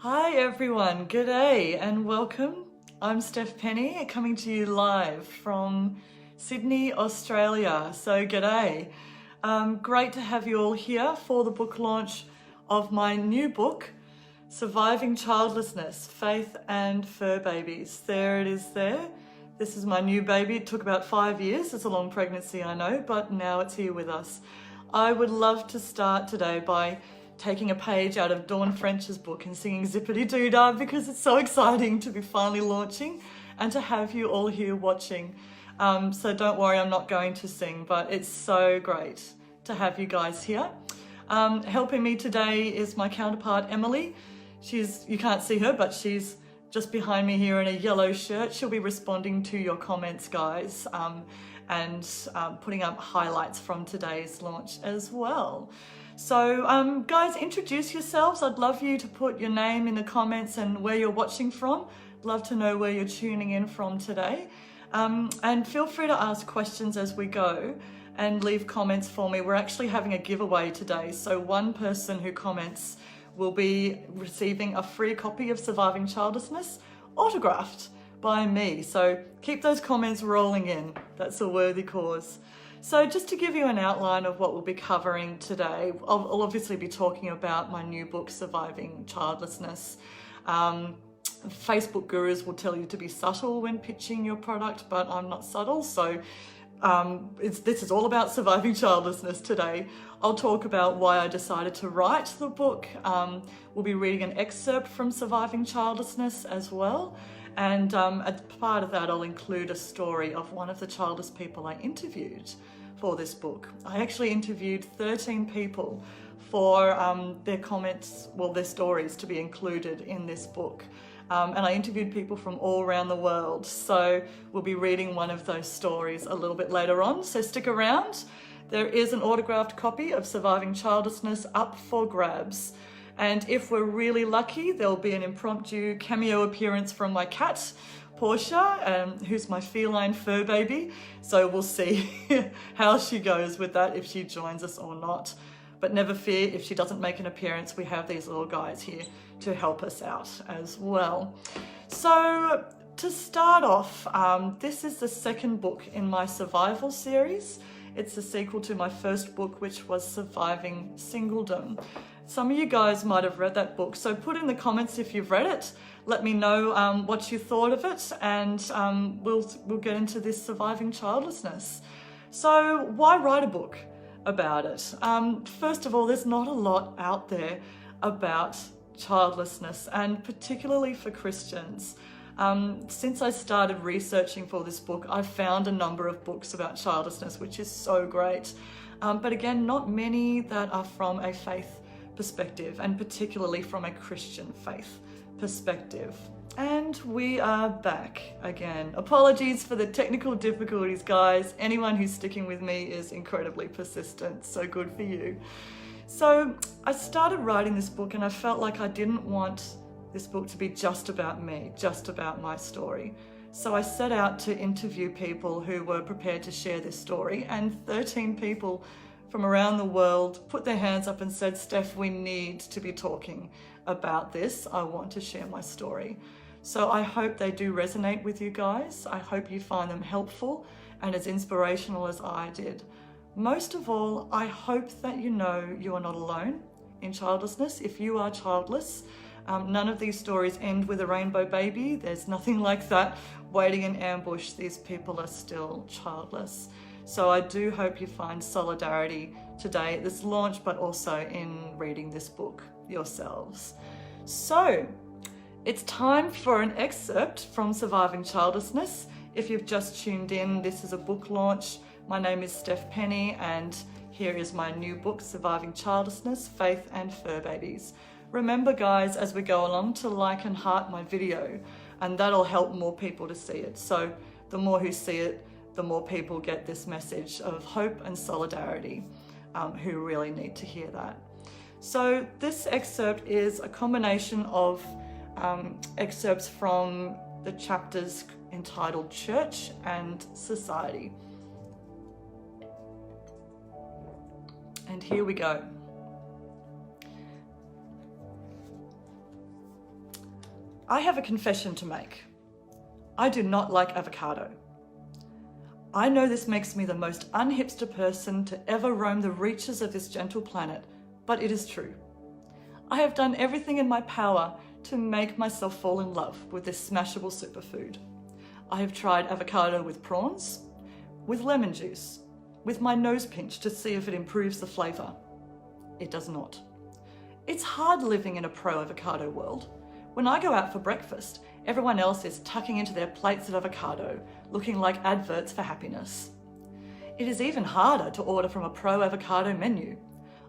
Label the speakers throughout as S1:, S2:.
S1: Hi everyone, g'day and welcome. I'm Steph Penny, coming to you live from Sydney, Australia. So g'day. Great to have you all here for the book launch of my new book, Surviving Childlessness, Faith and Furbabies. There it is there. This is my new baby. It took about 5 years. It's a long pregnancy, I know, but now it's here with us. I would love to start today by taking a page out of Dawn French's book and singing Zippity Doo Dah because it's so exciting to be finally launching and to have you all here watching. So don't worry, I'm not going to sing, but it's so great to have you guys here. Helping me today is my counterpart, Emily. You can't see her, but she's just behind me here in a yellow shirt. She'll be responding to your comments, guys, and putting up highlights from today's launch as well. So guys, introduce yourselves. I'd love you to put your name in the comments and where you're watching from. I'd love to know where you're tuning in from today. And feel free to ask questions as we go and leave comments for me. We're actually having a giveaway today. So one person who comments will be receiving a free copy of Surviving Childlessness autographed by me. So keep those comments rolling in. That's a worthy cause. So just to give you an outline of what we'll be covering today, I'll obviously be talking about my new book, Surviving Childlessness. Facebook gurus will tell you to be subtle when pitching your product, but I'm not subtle. So this is all about surviving childlessness today. I'll talk about why I decided to write the book. We'll be reading an excerpt from Surviving Childlessness as well. And as part of that, I'll include a story of one of the childless people I interviewed for this book. I actually interviewed 13 people for their comments, well, their stories to be included in this book. And I interviewed people from all around the world. So we'll be reading one of those stories a little bit later on. So stick around. There is an autographed copy of Surviving Childlessness up for grabs. And if we're really lucky, there'll be an impromptu cameo appearance from my cat, Portia, who's my feline fur baby. So we'll see how she goes with that, if she joins us or not. But never fear, if she doesn't make an appearance, we have these little guys here to help us out as well. So to start off, this is the second book in my survival series. It's the sequel to my first book, which was Surviving Singledom. Some of you guys might have read that book, so put in the comments if you've read it. Let me know what you thought of it, and we'll get into this surviving childlessness. So why write a book about it? First of all, there's not a lot out there about childlessness, and particularly for Christians. Since I started researching for this book, I've found a number of books about childlessness, which is so great. But again, not many that are from a faith perspective, and particularly from a Christian faith perspective. And we are back again. Apologies for the technical difficulties, guys. Anyone who's sticking with me is incredibly persistent, so good for you. So I started writing this book and I felt like I didn't want this book to be just about me, just about my story. So I set out to interview people who were prepared to share this story, and 13 people from around the world put their hands up and said, Steph, we need to be talking about this. I want to share my story. So I hope they do resonate with you guys. I hope you find them helpful and as inspirational as I did. Most of all, I hope that you know you are not alone in childlessness. If you are childless, none of these stories end with a rainbow baby. There's nothing like that waiting in ambush. These people are still childless. So I do hope you find solidarity today at this launch, but also in reading this book yourselves. So it's time for an excerpt from Surviving Childlessness. If you've just tuned in, this is a book launch. My name is Steph Penny, and here is my new book, Surviving Childlessness, Faith and Furbabies. Remember, guys, as we go along, to like and heart my video, and that'll help more people to see it. So the more who see it, the more people get this message of hope and solidarity, who really need to hear that. So this excerpt is a combination of excerpts from the chapters entitled Church and Society. And here we go. I have a confession to make. I do not like avocado. I know this makes me the most unhipster person to ever roam the reaches of this gentle planet, but it is true. I have done everything in my power to make myself fall in love with this smashable superfood. I have tried avocado with prawns, with lemon juice, with my nose pinch to see if it improves the flavour. It does not. It's hard living in a pro-avocado world. When I go out for breakfast, everyone else is tucking into their plates of avocado, looking like adverts for happiness. It is even harder to order from a pro-avocado menu.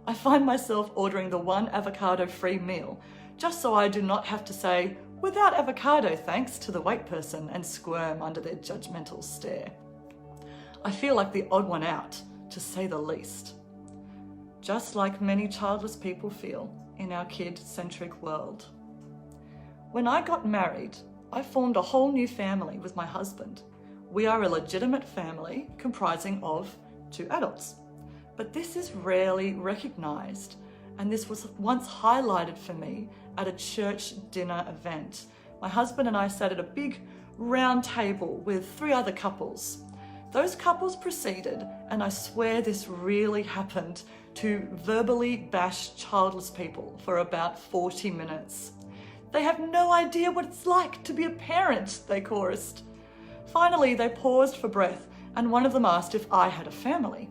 S1: I find myself ordering the one avocado-free meal, just so I do not have to say, "Without avocado, thanks," to the wait person and squirm under their judgmental stare. I feel like the odd one out, to say the least. Just like many childless people feel in our kid-centric world. When I got married, I formed a whole new family with my husband. We are a legitimate family comprising of 2 adults. But this is rarely recognised, and this was once highlighted for me at a church dinner event. My husband and I sat at a big round table with 3 other couples. Those couples proceeded, and I swear this really happened, to verbally bash childless people for about 40 minutes. "They have no idea what it's like to be a parent," they chorused. Finally, they paused for breath, and one of them asked if I had a family.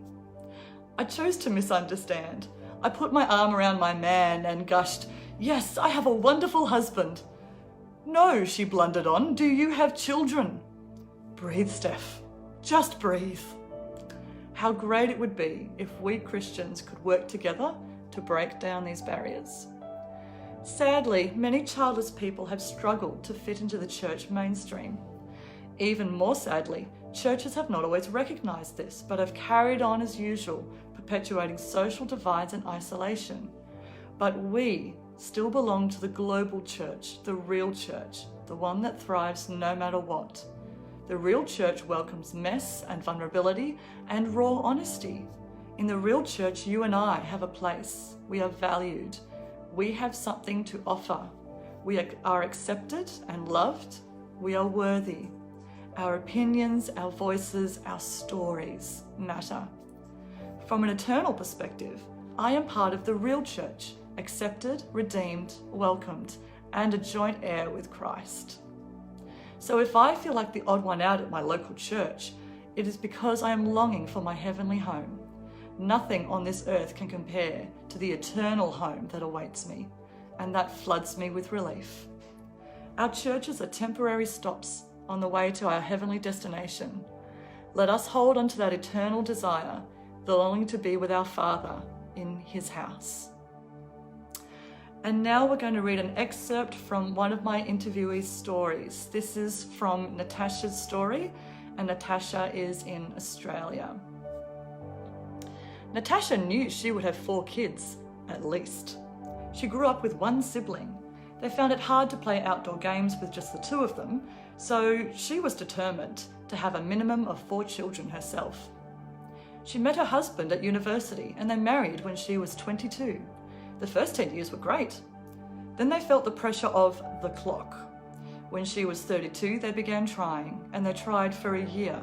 S1: I chose to misunderstand. I put my arm around my man and gushed, "Yes, I have a wonderful husband." "No," she blundered on, "do you have children?" Breathe, Steph. Just breathe. How great it would be if we Christians could work together to break down these barriers. Sadly, many childless people have struggled to fit into the church mainstream. Even more sadly, churches have not always recognised this, but have carried on as usual, perpetuating social divides and isolation. But we still belong to the global church, the real church, the one that thrives no matter what. The real church welcomes mess and vulnerability and raw honesty. In the real church, you and I have a place. We are valued. We have something to offer. We are accepted and loved. We are worthy. Our opinions, our voices, our stories matter. From an eternal perspective, I am part of the real church, accepted, redeemed, welcomed, and a joint heir with Christ. So if I feel like the odd one out at my local church, it is because I am longing for my heavenly home. Nothing on this earth can compare to the eternal home that awaits me, and that floods me with relief. Our churches are temporary stops on the way to our heavenly destination. Let us hold on to that eternal desire, the longing to be with our Father in His house. And now we're going to read an excerpt from one of my interviewees' stories. This is from Natasha's story, and Natasha is in Australia. Natasha knew she would have 4 kids, at least. She grew up with 1 sibling. They found it hard to play outdoor games with just the 2 of them, so she was determined to have a minimum of 4 children herself. She met her husband at university, and they married when she was 22. The first 10 years were great. Then they felt the pressure of the clock. When she was 32, they began trying, and they tried for a year.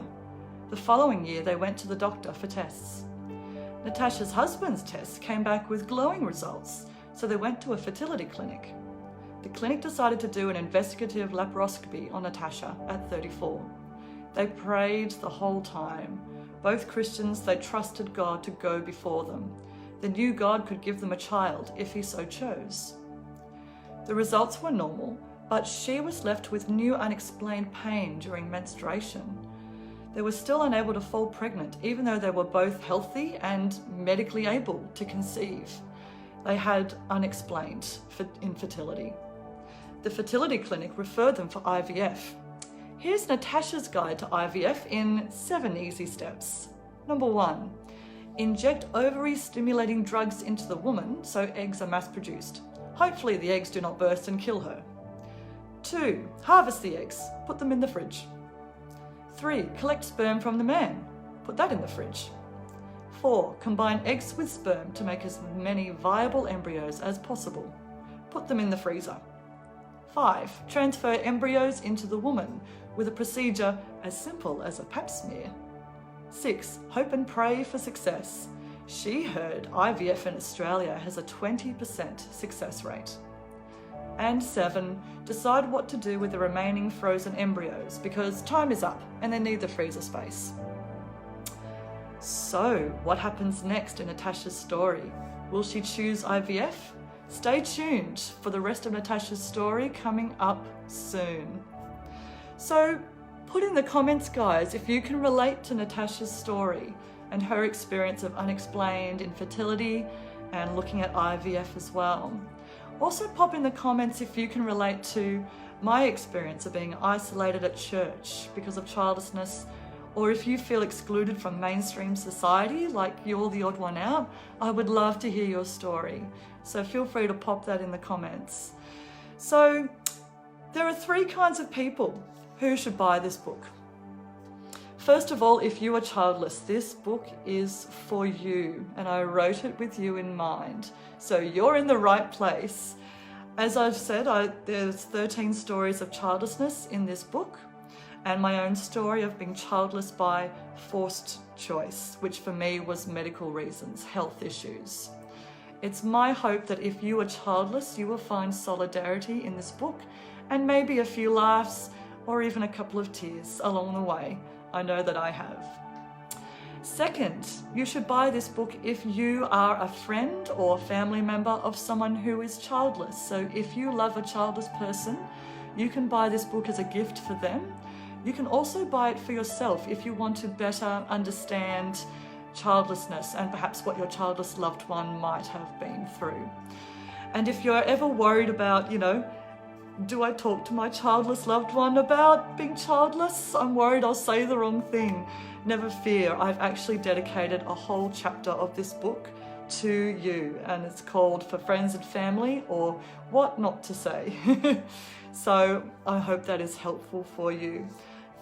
S1: The following year, they went to the doctor for tests. Natasha's husband's tests came back with glowing results, so they went to a fertility clinic. The clinic decided to do an investigative laparoscopy on Natasha at 34. They prayed the whole time. Both Christians, they trusted God to go before them. They knew God could give them a child if He so chose. The results were normal, but she was left with new unexplained pain during menstruation. They were still unable to fall pregnant, even though they were both healthy and medically able to conceive. They had unexplained infertility. The fertility clinic referred them for IVF. Here's Natasha's guide to IVF in 7 easy steps. Number 1. Inject ovary-stimulating drugs into the woman so eggs are mass-produced. Hopefully the eggs do not burst and kill her. 2. Harvest the eggs. Put them in the fridge. 3. Collect sperm from the man. Put that in the fridge. 4. Combine eggs with sperm to make as many viable embryos as possible. Put them in the freezer. 5. Transfer embryos into the woman with a procedure as simple as a pap smear. 6. Hope and pray for success. She heard IVF in Australia has a 20% success rate. And 7. Decide what to do with the remaining frozen embryos because time is up and they need the freezer space. So, what happens next in Natasha's story? Will she choose IVF? Stay tuned for the rest of Natasha's story coming up soon. So, put in the comments, guys, if you can relate to Natasha's story and her experience of unexplained infertility and looking at IVF as well. Also pop in the comments if you can relate to my experience of being isolated at church because of childlessness, or if you feel excluded from mainstream society, like you're the odd one out. I would love to hear your story. So feel free to pop that in the comments. So there are 3 kinds of people who should buy this book. First of all, if you are childless, this book is for you, and I wrote it with you in mind. So you're in the right place. As I've said, there's 13 stories of childlessness in this book, and my own story of being childless by forced choice, which for me was medical reasons, health issues. It's my hope that if you are childless, you will find solidarity in this book, and maybe a few laughs, or even a couple of tears along the way. I know that I have. Second, you should buy this book if you are a friend or family member of someone who is childless. So if you love a childless person, you can buy this book as a gift for them. You can also buy it for yourself if you want to better understand childlessness and perhaps what your childless loved one might have been through. And if you're ever worried about, do I talk to my childless loved one about being childless? I'm worried I'll say the wrong thing. Never fear, I've actually dedicated a whole chapter of this book to you, and it's called For Friends and Family, or What Not to Say. So I hope that is helpful for you.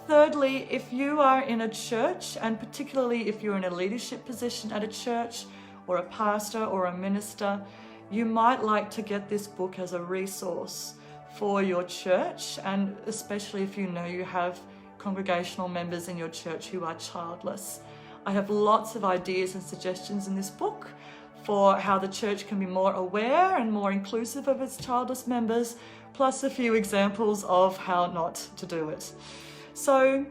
S1: Thirdly, if you are in a church, and particularly if you're in a leadership position at a church, or a pastor or a minister, you might like to get this book as a resource for your church, and especially if you know you have congregational members in your church who are childless. I have lots of ideas and suggestions in this book for how the church can be more aware and more inclusive of its childless members, plus a few examples of how not to do it. So,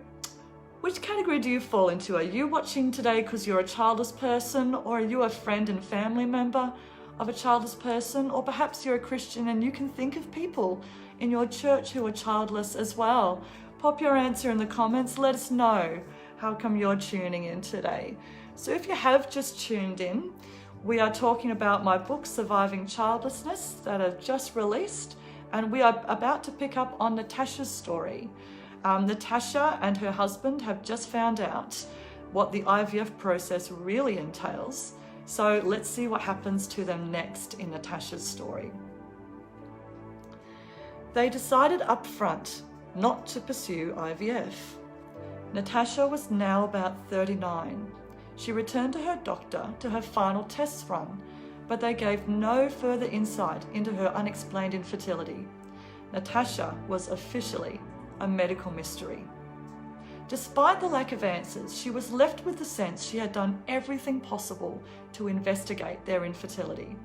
S1: which category do you fall into? Are you watching today because you're a childless person, or are you a friend and family member of a childless person? Or perhaps you're a Christian and you can think of people in your church who are childless as well. Pop your answer in the comments. Let us know how come you're tuning in today. So if you have just tuned in, we are talking about my book, Surviving Childlessness, that I've just released, and we are about to pick up on Natasha's story. Natasha and her husband have just found out what the IVF process really entails. So let's see what happens to them next in Natasha's story. They decided up front not to pursue IVF. Natasha was now about 39. She returned to her doctor to have final tests run, but they gave no further insight into her unexplained infertility. Natasha was officially a medical mystery. Despite the lack of answers, she was left with the sense she had done everything possible to investigate their infertility.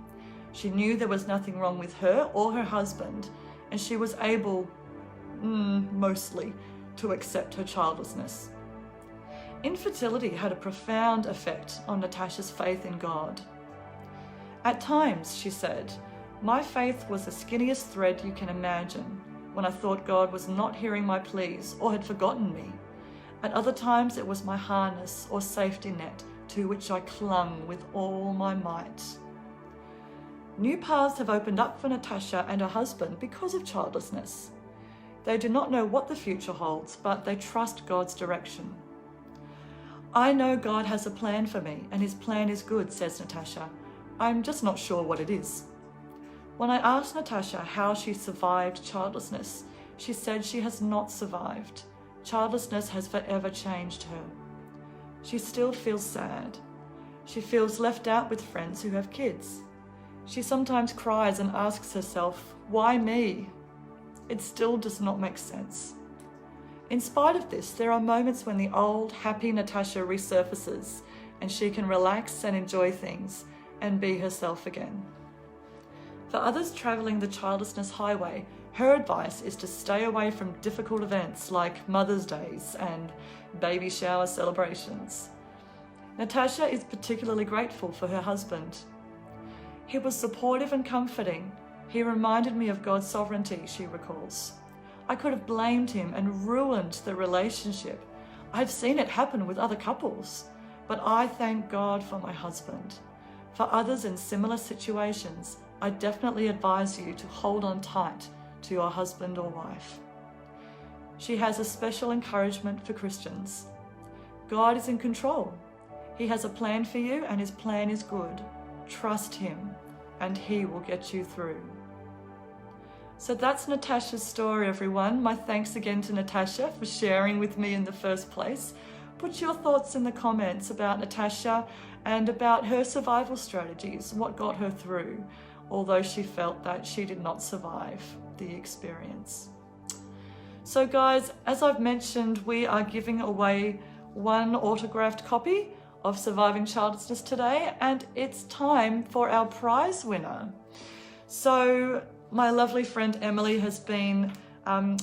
S1: She knew there was nothing wrong with her or her husband, and she was able, mostly, to accept her childlessness. Infertility had a profound effect on Natasha's faith in God. At times, she said, my faith was the skinniest thread you can imagine when I thought God was not hearing my pleas or had forgotten me. At other times, it was my harness or safety net to which I clung with all my might. New paths have opened up for Natasha and her husband because of childlessness. They do not know what the future holds, but they trust God's direction. I know God has a plan for me, and his plan is good, says Natasha. I'm just not sure what it is. When I asked Natasha how she survived childlessness, she said she has not survived. Childlessness has forever changed her. She still feels sad. She feels left out with friends who have kids. She sometimes cries and asks herself, why me? It still does not make sense. In spite of this, there are moments when the old, happy Natasha resurfaces and she can relax and enjoy things and be herself again. For others travelling the childlessness highway, her advice is to stay away from difficult events like Mother's Days and baby shower celebrations. Natasha is particularly grateful for her husband. He was supportive and comforting. He reminded me of God's sovereignty, she recalls. I could have blamed him and ruined the relationship. I've seen it happen with other couples, but I thank God for my husband. For others in similar situations, I definitely advise you to hold on tight to your husband or wife. She has a special encouragement for Christians. God is in control. He has a plan for you and his plan is good. Trust him and he will get you through. So that's Natasha's story, everyone. My thanks again to Natasha for sharing with me in the first place. Put your thoughts in the comments about Natasha and about her survival strategies, what got her through, although she felt that she did not survive the experience. So guys, as I've mentioned, we are giving away one autographed copy of Surviving Childlessness today, and it's time for our prize winner. So my lovely friend Emily has been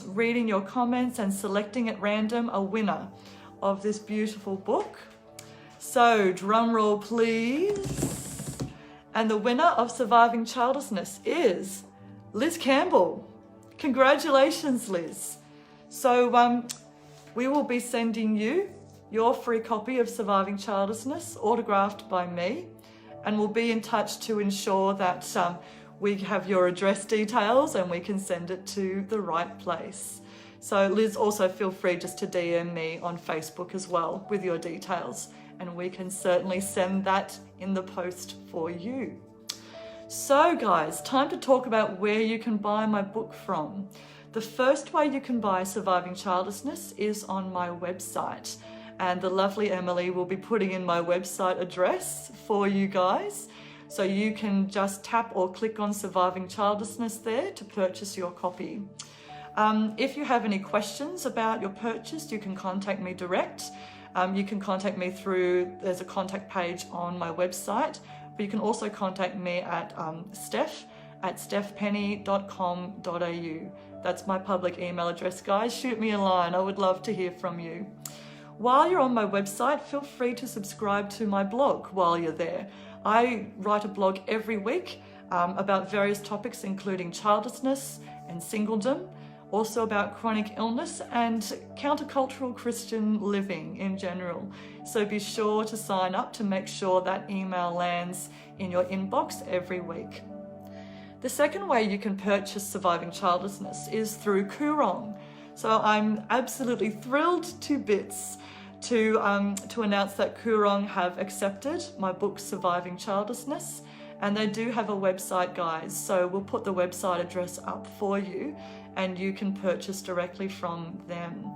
S1: reading your comments and selecting at random a winner of this beautiful book. So drum roll please. And the winner of Surviving Childlessness is Liz Campbell. Congratulations, Liz. So we will be sending you your free copy of Surviving Childlessness, autographed by me, and we'll be in touch to ensure that we have your address details and we can send it to the right place. So Liz, also feel free just to DM me on Facebook as well with your details, and we can certainly send that in the post for you. So guys, time to talk about where you can buy my book from. The first way you can buy Surviving Childlessness is on my website, and the lovely Emily will be putting in my website address for you guys. So you can just tap or click on Surviving Childlessness there to purchase your copy. If you have any questions about your purchase, you can contact me direct. You can contact me through, there's a contact page on my website, but you can also contact me at Steph at stephpenny.com.au. That's my public email address, guys. Shoot me a line. I would love to hear from you. While you're on my website, feel free to subscribe to my blog while you're there. I write a blog every week about various topics, including childlessness and singledom, also about chronic illness and countercultural Christian living in general. So be sure to sign up to make sure that email lands in your inbox every week. The second way you can purchase Surviving Childlessness is through Koorong. So I'm absolutely thrilled to bits to announce that Koorong have accepted my book Surviving Childlessness, and they do have a website, guys. So we'll put the website address up for you and you can purchase directly from them.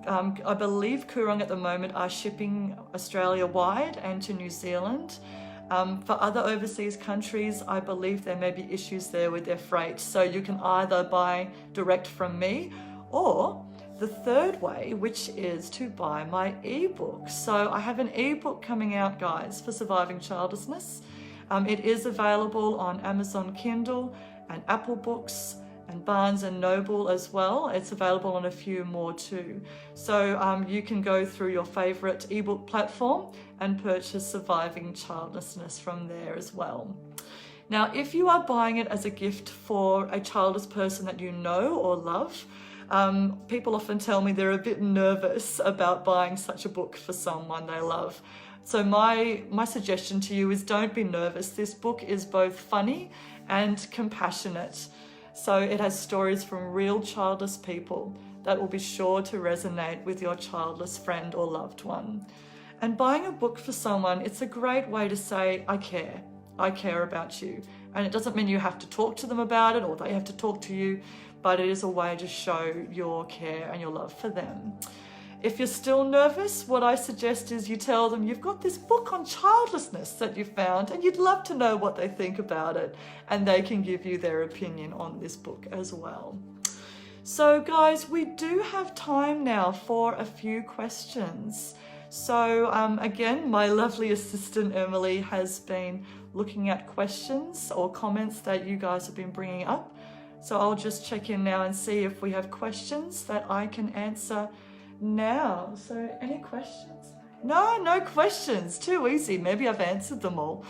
S1: I believe Koorong at the moment are shipping Australia-wide and to New Zealand. For other overseas countries, I believe there may be issues there with their freight. So you can either buy direct from me, or the third way, which is to buy my ebook. So I have an ebook coming out, guys, for Surviving Childlessness. It is available on Amazon Kindle and Apple Books and Barnes & Noble as well. It's available on a few more too. So you can go through your favorite ebook platform and purchase Surviving Childlessness from there as well. Now, if you are buying it as a gift for a childless person that you know or love, people often tell me they're a bit nervous about buying such a book for someone they love. So my suggestion to you is don't be nervous. This book is both funny and compassionate. So it has stories from real childless people that will be sure to resonate with your childless friend or loved one. And buying a book for someone, it's a great way to say, I care about you. And it doesn't mean you have to talk to them about it or they have to talk to you, but it is a way to show your care and your love for them. If you're still nervous, what I suggest is you tell them you've got this book on childlessness that you found and you'd love to know what they think about it, and they can give you their opinion on this book as well. So guys, we do have time now for a few questions. So again, my lovely assistant Emily has been looking at questions or comments that you guys have been bringing up. So I'll just check in now and see if we have questions that I can answer now. So any questions? No questions. Too easy. Maybe I've answered them all.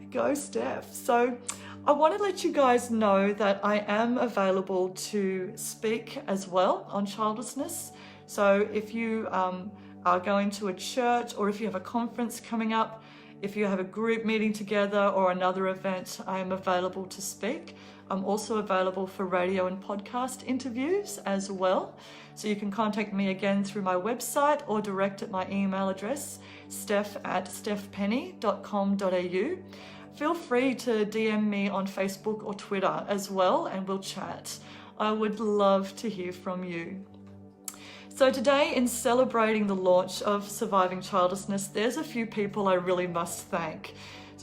S1: Go Steph. So I want to let you guys know that I am available to speak as well on childlessness. So if you are going to a church, or if you have a conference coming up, if you have a group meeting together or another event, I am available to speak. I'm also available for radio and podcast interviews as well. So you can contact me again through my website or direct at my email address, steph@stephpenny.com.au. Feel free to DM me on Facebook or Twitter as well, and we'll chat. I would love to hear from you. So today, in celebrating the launch of Surviving Childlessness, there's a few people I really must thank.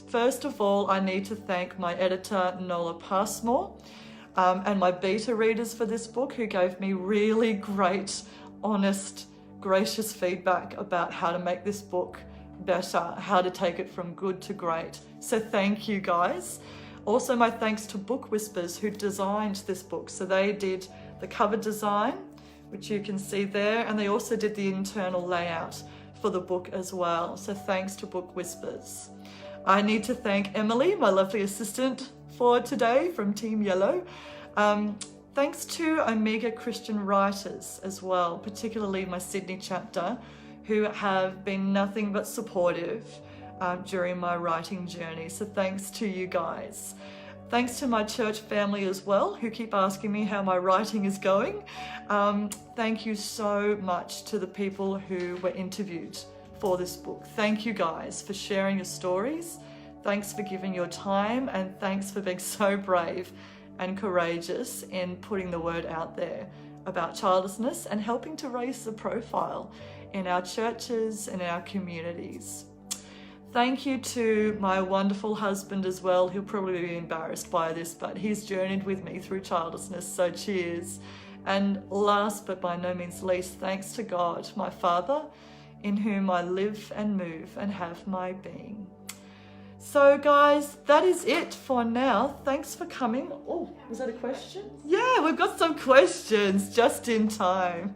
S1: First of all, I need to thank my editor, Nola Passmore, and my beta readers for this book, who gave me really great, honest, gracious feedback about how to make this book better, how to take it from good to great. So thank you guys. Also my thanks to Book Whispers, who designed this book. So they did the cover design, which you can see there, and they also did the internal layout for the book as well. So thanks to Book Whispers. I need to thank Emily, my lovely assistant for today from Team Yellow. Thanks to Omega Christian Writers as well, particularly my Sydney chapter, who have been nothing but supportive during my writing journey. So thanks to you guys. Thanks to my church family as well, who keep asking me how my writing is going. Thank you so much to the people who were interviewed for this book. Thank you guys for sharing your stories. Thanks for giving your time, and thanks for being so brave and courageous in putting the word out there about childlessness and helping to raise the profile in our churches and our communities. Thank you to my wonderful husband as well. He'll probably be embarrassed by this, but he's journeyed with me through childlessness, so cheers. And last but by no means least, thanks to God, my Father, in whom I live and move and have my being. So guys, that is it for now. Thanks for coming. Oh, was that a question? Yeah, we've got some questions just in time.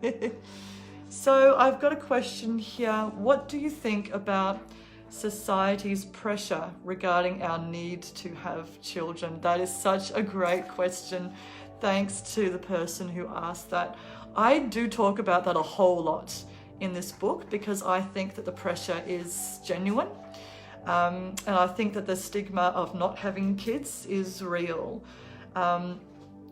S1: So I've got a question here. What do you think about society's pressure regarding our need to have children? That is such a great question. Thanks to the person who asked that. I do talk about that a whole lot in this book because I think that the pressure is genuine. And I think that the stigma of not having kids is real.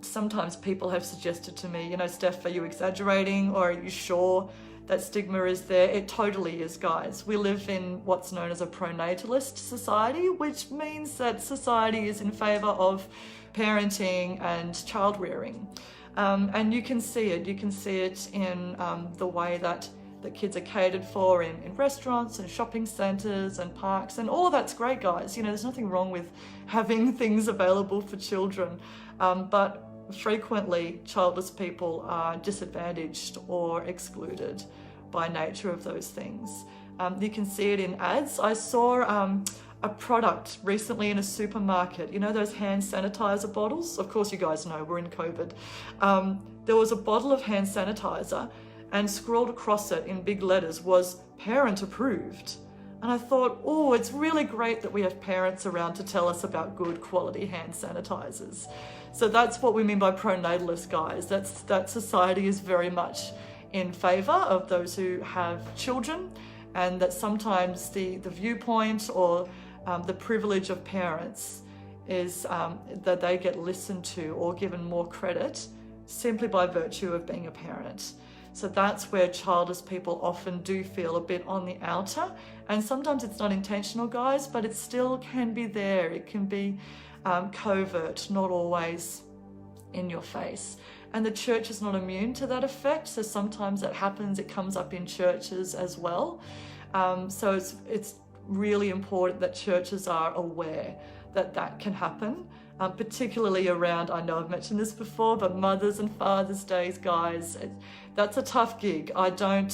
S1: Sometimes people have suggested to me, Steph, are you exaggerating, or are you sure that stigma is there? It totally is, guys. We live in what's known as a pronatalist society, which means that society is in favor of parenting and child rearing. And you can see it. You can see it in the way that kids are catered for in restaurants and shopping centres and parks, and all of that's great, guys. There's nothing wrong with having things available for children, but frequently childless people are disadvantaged or excluded by nature of those things. You can see it in ads. I saw a product recently in a supermarket, those hand sanitizer bottles. Of course, you guys know we're in COVID. There was a bottle of hand sanitizer, and scrolled across it in big letters was parent approved. And I thought, oh, it's really great that we have parents around to tell us about good quality hand sanitizers. So that's what we mean by pronatalist, guys. That society is very much in favor of those who have children, and that sometimes the viewpoint or the privilege of parents is that they get listened to or given more credit simply by virtue of being a parent. So that's where childless people often do feel a bit on the outer, and sometimes it's not intentional, guys, but it still can be there. It can be covert, not always in your face. And the church is not immune to that effect, so sometimes that happens. It comes up in churches as well. So it's really important that churches are aware that can happen, particularly around, I know I've mentioned this before, but Mother's and Father's Days, guys, that's a tough gig. I don't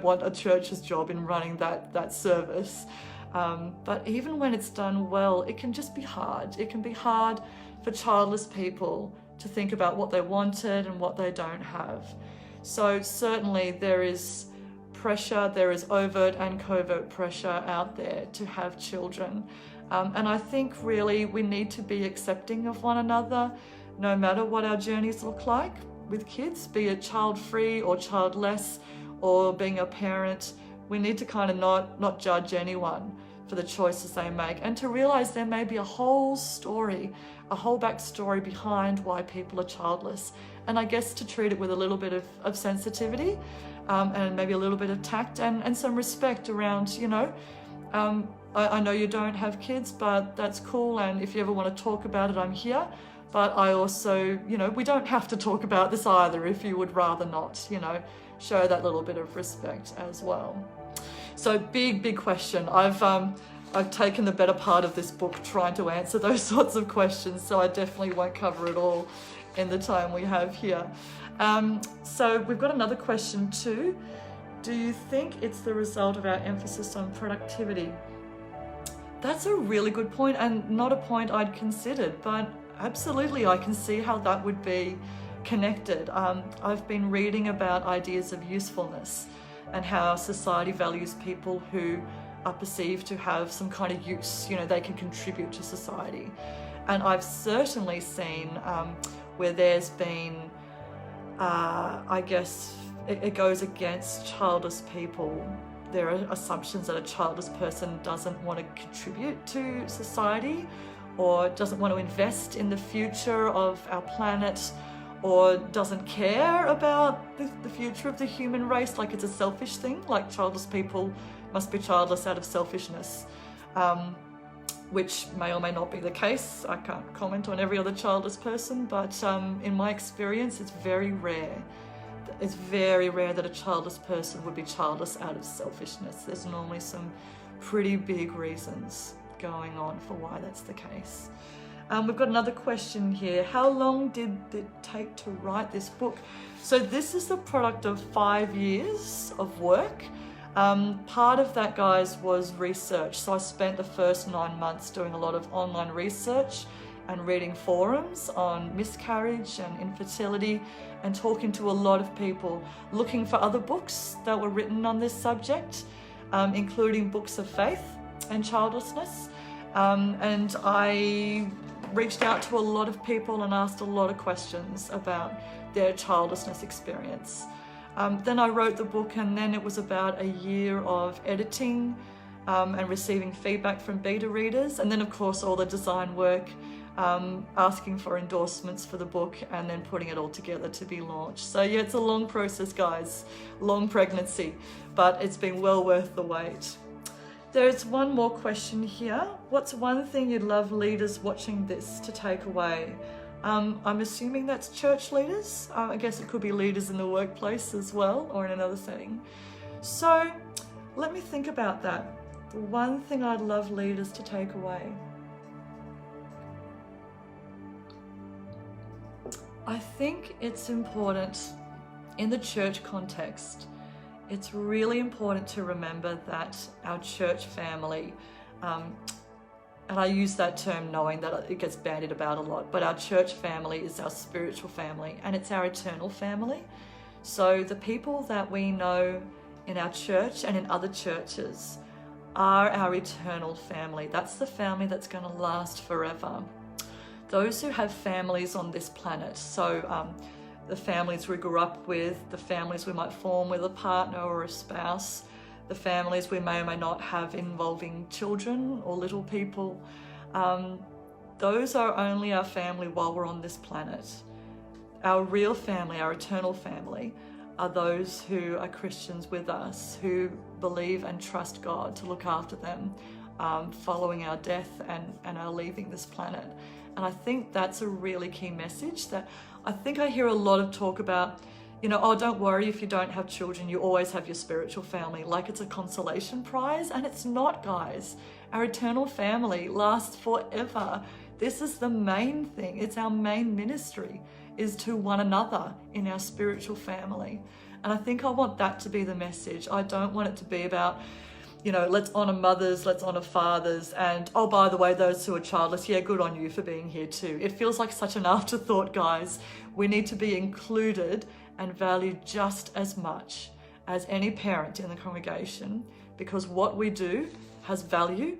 S1: want a church's job in running that service. But even when it's done well, it can just be hard. It can be hard for childless people to think about what they wanted and what they don't have. So certainly there is pressure, there is overt and covert pressure out there to have children. And I think really we need to be accepting of one another, no matter what our journeys look like with kids, be it child-free or childless or being a parent. We need to kind of not judge anyone for the choices they make, and to realize there may be a whole story, a whole backstory behind why people are childless. And I guess to treat it with a little bit of sensitivity and maybe a little bit of tact and some respect around, I know you don't have kids, but that's cool. And if you ever want to talk about it, I'm here. But I also, we don't have to talk about this either if you would rather not, show that little bit of respect as well. So big question. I've taken the better part of this book trying to answer those sorts of questions, so I definitely won't cover it all in the time we have here. So we've got another question too. Do you think it's the result of our emphasis on productivity? That's a really good point, and not a point I'd considered, but absolutely I can see how that would be connected. I've been reading about ideas of usefulness and how society values people who are perceived to have some kind of use, they can contribute to society. And I've certainly seen where there's been, I guess, it goes against childless people. There are assumptions that a childless person doesn't want to contribute to society or doesn't want to invest in the future of our planet, or doesn't care about the future of the human race, like it's a selfish thing, like childless people must be childless out of selfishness, which may or may not be the case. I can't comment on every other childless person, but in my experience, it's very rare. It's very rare that a childless person would be childless out of selfishness. There's normally some pretty big reasons going on for why that's the case. We've got another question here. How long did it take to write this book? So this is the product of 5 years of work. Part of that, guys, was research. So I spent the first 9 months doing a lot of online research and reading forums on miscarriage and infertility and talking to a lot of people, looking for other books that were written on this subject, including books of faith and childlessness. And I reached out to a lot of people and asked a lot of questions about their childlessness experience. Then I wrote the book, and then it was about a year of editing and receiving feedback from beta readers, and then of course all the design work, asking for endorsements for the book, and then putting it all together to be launched. So yeah, it's a long process, guys, long pregnancy, but it's been well worth the wait. There's one more question here. What's one thing you'd love leaders watching this to take away? I'm assuming that's church leaders. I guess it could be leaders in the workplace as well, or in another setting. So let me think about that. The one thing I'd love leaders to take away. I think it's important in the church context. It's really important to remember that our church family, and I use that term knowing that it gets bandied about a lot, but our church family is our spiritual family and it's our eternal family. So the people that we know in our church and in other churches are our eternal family. That's the family that's going to last forever. Those who have families on this planet, so the families we grew up with, the families we might form with a partner or a spouse, the families we may or may not have involving children or little people, those are only our family while we're on this planet. Our real family, our eternal family, are those who are Christians with us, who believe and trust God to look after them following our death and our leaving this planet. And I think that's a really key message that I think I hear a lot of talk about, you know, oh, don't worry if you don't have children, you always have your spiritual family, like it's a consolation prize. And it's not, guys. Our eternal family lasts forever. This is the main thing. It's our main ministry, is to one another in our spiritual family. And I think I want that to be the message. I don't want it to be about, you know, let's honor mothers, let's honor fathers, and oh, by the way, those who are childless, yeah, good on you for being here too. It feels like such an afterthought, guys. We need to be included and valued just as much as any parent in the congregation, because what we do has value,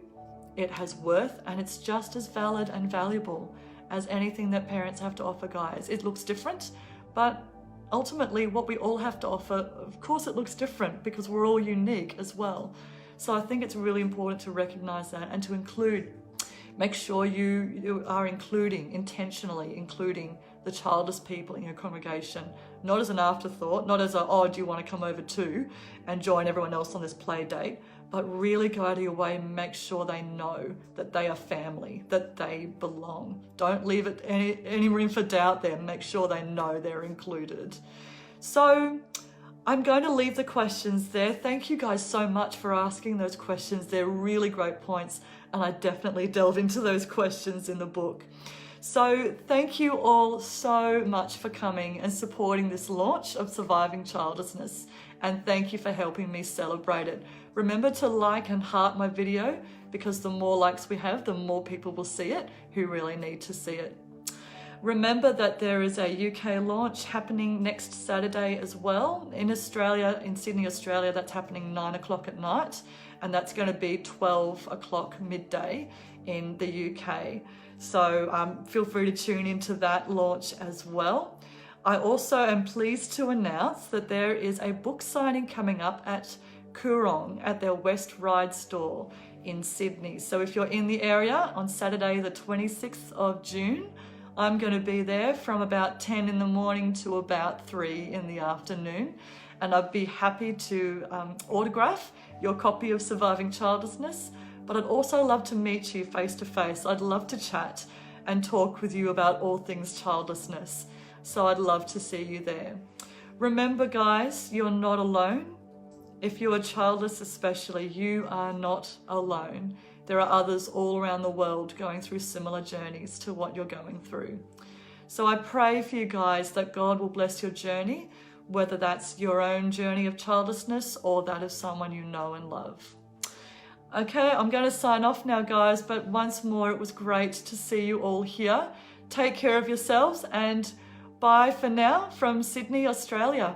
S1: it has worth, and it's just as valid and valuable as anything that parents have to offer, guys. It looks different, but ultimately what we all have to offer, of course it looks different because we're all unique as well. So I think it's really important to recognize that and to include, make sure you are intentionally including the childless people in your congregation, not as an afterthought, not as a, oh, do you want to come over too and join everyone else on this play date, but really go out of your way and make sure they know that they are family, that they belong. Don't leave it any room for doubt there. Make sure they know they're included. So I'm going to leave the questions there. Thank you guys so much for asking those questions. They're really great points, and I definitely delve into those questions in the book. So thank you all so much for coming and supporting this launch of Surviving Childlessness, and thank you for helping me celebrate it. Remember to like and heart my video, because the more likes we have, the more people will see it who really need to see it. Remember that there is a UK launch happening next Saturday as well in Australia, in Sydney, Australia. That's happening 9 o'clock at night, and that's going to be 12 o'clock midday in the UK. So feel free to tune into that launch as well. I also am pleased to announce that there is a book signing coming up at Coorong at their West Ryde store in Sydney. So if you're in the area on Saturday the 26th of June, I'm going to be there from about 10 in the morning to about 3 in the afternoon, and I'd be happy to autograph your copy of Surviving Childlessness, but I'd also love to meet you face to face. I'd love to chat and talk with you about all things childlessness. So I'd love to see you there. Remember, guys, you're not alone. If you are childless especially, you are not alone. There are others all around the world going through similar journeys to what you're going through. So I pray for you guys that God will bless your journey, whether that's your own journey of childlessness or that of someone you know and love. Okay, I'm going to sign off now, guys, but once more, it was great to see you all here. Take care of yourselves, and bye for now from Sydney, Australia.